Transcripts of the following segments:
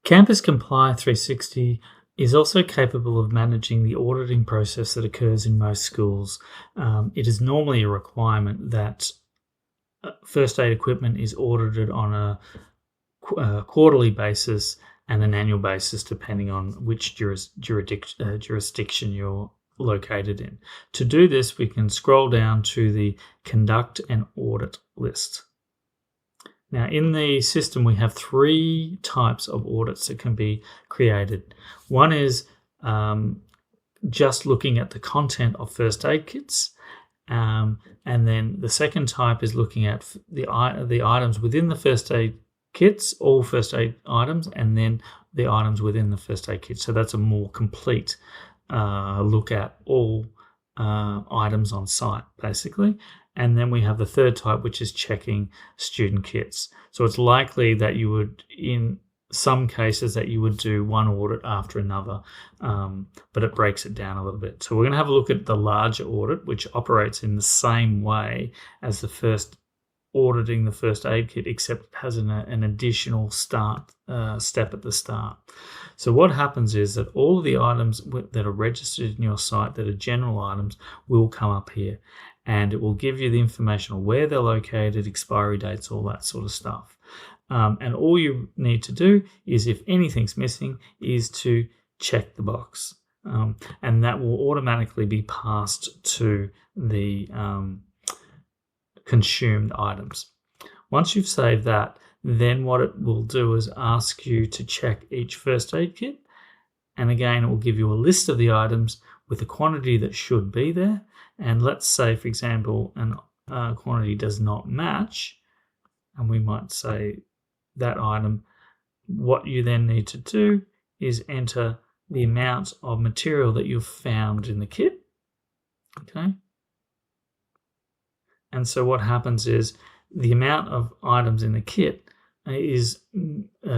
Campus Comply 360 is also capable of managing the auditing process that occurs in most schools. It is normally a requirement that first aid equipment is audited on a quarterly basis and an annual basis, depending on which jurisdiction you're located in. To do this, we can scroll down to the Conduct and Audit list. Now, in the system, we have 3 types of audits that can be created. One is just looking at the content of first aid kits. And then the second type is looking at the items within the first aid kits, all first aid items, and then the items within the first aid kit. So that's a more complete look at all items on site, basically. And then we have the third type, which is checking student kits. So it's likely that you would, in some cases, that you would do one audit after another, but it breaks it down a little bit. So we're going to have a look at the larger audit, which operates in the same way as the first auditing the first aid kit, except it has an additional step at the start. So what happens is that all of the items that are registered in your site that are general items will come up here, and it will give you the information on where they're located, expiry dates, all that sort of stuff. And all you need to do is, if anything's missing, is to check the box. And that will automatically be passed to the consumed items. Once you've saved that, then what it will do is ask you to check each first aid kit. And again, it will give you a list of the items with the quantity that should be there. And let's say, for example, a quantity does not match, and we might say that item. What you then need to do is enter the amount of material that you've found in the kit. Okay. And so what happens is the amount of items in the kit is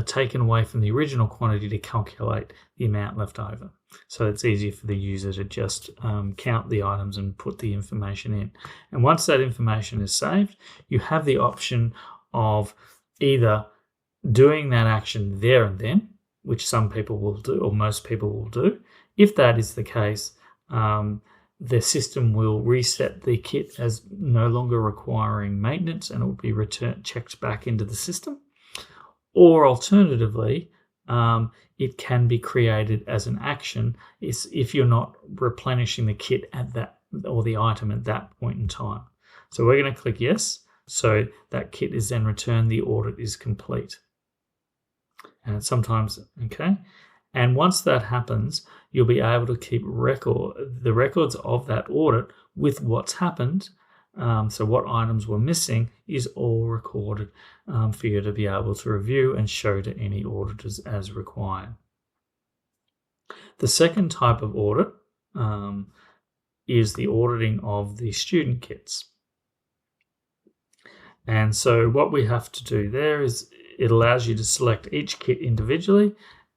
taken away from the original quantity to calculate the amount left over. So it's easier for the user to just count the items and put the information in. And once that information is saved, you have the option of either doing that action there and then, which some people will do, or most people will do. If that is the case, the system will reset the kit as no longer requiring maintenance, and it will be checked back into the system. Or alternatively, it can be created as an action if you're not replenishing the kit at that, or the item at that point in time. So we're going to click yes. So that kit is then returned. The audit is complete. And sometimes, okay. And once that happens, you'll be able to keep the records of that audit with what's happened. So what items were missing is all recorded for you to be able to review and show to any auditors as required. The second type of audit is the auditing of the student kits. And so what we have to do there is it allows you to select each kit individually,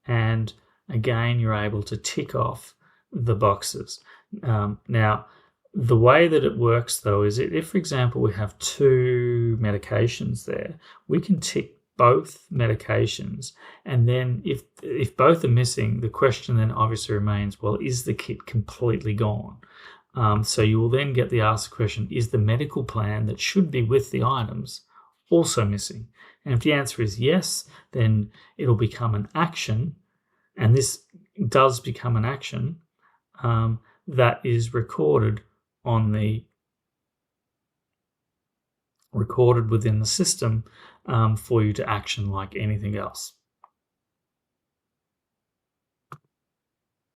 and again, you're able to tick off the boxes. Now, the way that it works, though, is if, for example, we have 2 medications there, we can tick both medications, and then if both are missing, the question then obviously remains, well, is the kit completely gone? So you will then get the asked question, is the medical plan that should be with the items also missing? And if the answer is yes, then it'll become an action, and this does become an action that is recorded within the system for you to action like anything else.